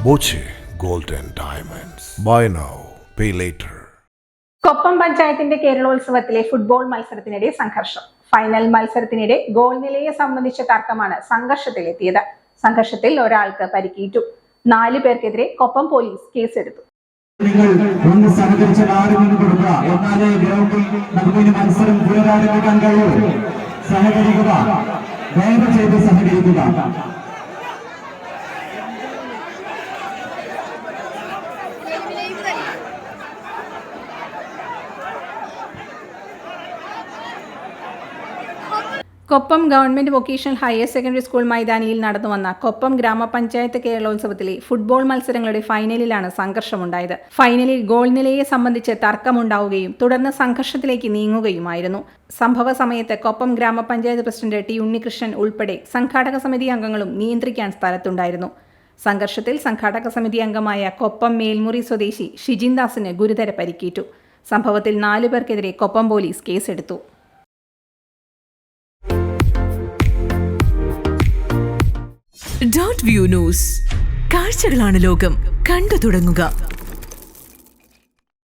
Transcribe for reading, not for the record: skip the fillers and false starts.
Boche Gold and Diamonds. Buy now, pay later. Koppam പഞ്ചായത്തിന്റെ കേരളോത്സവത്തിലെ football മത്സരത്തിനിടെ സംഘർഷം. ഫൈനൽ മത്സരത്തിനിടെ ഗോൾ നിലയെ സംബന്ധിച്ച തർക്കമാണ് സംഘർഷത്തിലെത്തിയത്. സംഘർഷത്തിൽ ഒരാൾക്ക് പരിക്കേറ്റു. 4 പേർക്കെതിരെ കൊപ്പം പോലീസ് കേസെടുത്തു. നിങ്ങൾ ഒന്ന് സഹകരിച്ച ആരെങ്കിലും കൊടുക്കുക, എന്നാലേ ഗ്രൗണ്ടിൽ നമുക്ക് ഇനി മത്സരം പുനരാരംഭിക്കാൻ കഴിയൂ. സഹകരിക്കുക, ദയവ് ചെയ്ത് സഹകരിക്കുക. Koppam government vocational higher secondary school മൈതാനിയിൽ നടന്നുവന്ന കൊപ്പം ഗ്രാമപഞ്ചായത്ത് കേരളോത്സവത്തിലെ ഫുട്ബോൾ മത്സരങ്ങളുടെ ഫൈനലിലാണ് സംഘർഷമുണ്ടായത്. ഫൈനലിൽ ഗോൾ നിലയെ സംബന്ധിച്ച് തർക്കമുണ്ടാവുകയും തുടർന്ന് സംഘർഷത്തിലേക്ക് നീങ്ങുകയുമായിരുന്നു. സംഭവ സമയത്ത് കൊപ്പം ഗ്രാമപഞ്ചായത്ത് പ്രസിഡന്റ് ടി ഉണ്ണികൃഷ്ണൻ ഉൾപ്പെടെ സംഘാടക സമിതി അംഗങ്ങളും നിയന്ത്രിക്കാൻ സ്ഥലത്തുണ്ടായിരുന്നു. സംഘർഷത്തിൽ സംഘാടക സമിതി അംഗമായ കൊപ്പം മേൽമുറി സ്വദേശി ഷിജിൻദാസിന് ഗുരുതര പരിക്കേറ്റു. സംഭവത്തിൽ 4 പേർക്കെതിരെ കൊപ്പം പോലീസ് കേസെടുത്തു. Dot view news. കാഴ്ചകളാണ് ലോകം. കണ്ടു തുടങ്ങുക.